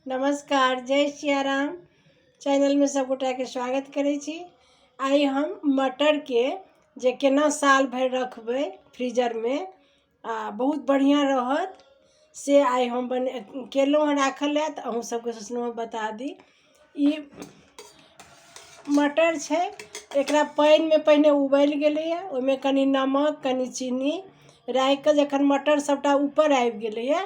नमस्कार, जय सियाराम। चैनल में सब गोटा के स्वागत करै छी। आई हम मटर के जे केना साल भर रखबै फ्रीजर में बहुत बढ़िया रहत से आई हम केलहुँ राखल है। तो अहूँ सबके सोचलहुँ बता दी। ई मटर छै, एकरा पानि में पहिने उबालि गेलैए। ओहिमे कनि नमक, कनि चीनी राखि कऽ जखन मटर सबटा ऊपर आबि गेलैए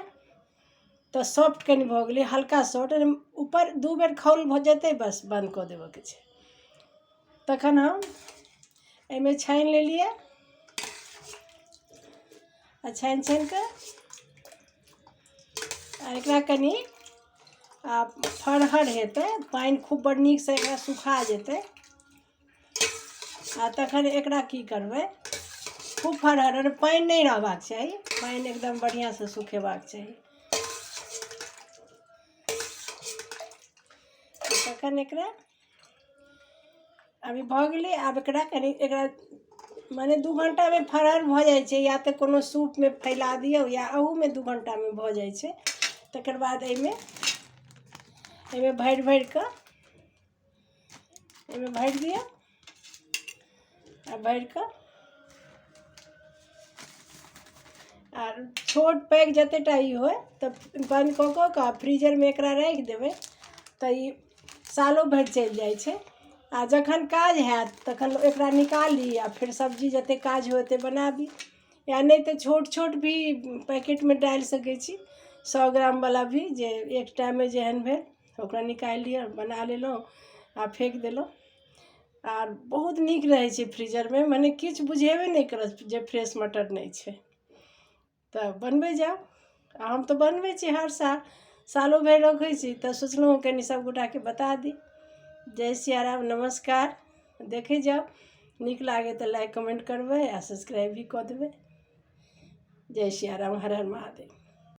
तो सॉफ्ट कनि भऽ गेलै, हल्का सॉफ्ट। ऊपर 2 बेर खौल भऽ जेतै, बस बंद कऽ देबऽ के छै। तखन हम एहिमे छानि लेलिए आ छानि कऽ एकरा कनि फरहर हेतै, पानि खूब बड़ नीक से एकरा सुखा जेतै। तखन एकरा की करबै, खूब फरहर, पानि नहीं रहबाक चाही, पानि एकदम बढ़िया से सुखेबाक चाही। तखन एकरा अभी भऽ गेलै। आब एकरा माने 2 घंटा में फरहर भऽ जाइ छै, या तो कोनो सूप में फैला दियौ या अहू में 2 घंटा में भऽ जाइ छै। तकर बाद एहिमे भरि कऽ भरि दियौ आ भरि कऽ आर छोट पैघ जतेटा ई होय तऽ बंद कऽ कऽ फ्रीजर में एकरा राखि देबै तऽ ई सालों भरि चलि जाइ छै। आ जखन काज हैत तखन एकरा निकाली आ फिर सब्जी जते काज हो ओते बनाबी, या नहीं तो छोट भी पैकेट में डालि सकै छी। 100 ग्राम वाला भी, जे एक टाइम में जेहन भेल ओकरा निकालि लिअ, बना लेलहुँ आ फेंक देलहुँ। आर बहुत नीक रहै छै फ्रीजर में, माने किछु बुझेबे नहीं करत जे फ्रेश मटर नहीं छै। तऽ बनबै जाउ। हम तो बनबै छी हर साल, सालों भरि रखै छी। तऽ सोचलहुँ कनि सब गोटा के बता दी। जय सियाराम, नमस्कार। देखे जाओ, नीक लागे तो लाइक कमेंट करबै आ सब्सक्राइब भी कऽ देबै। जय सियाराम, हर हर महादेव।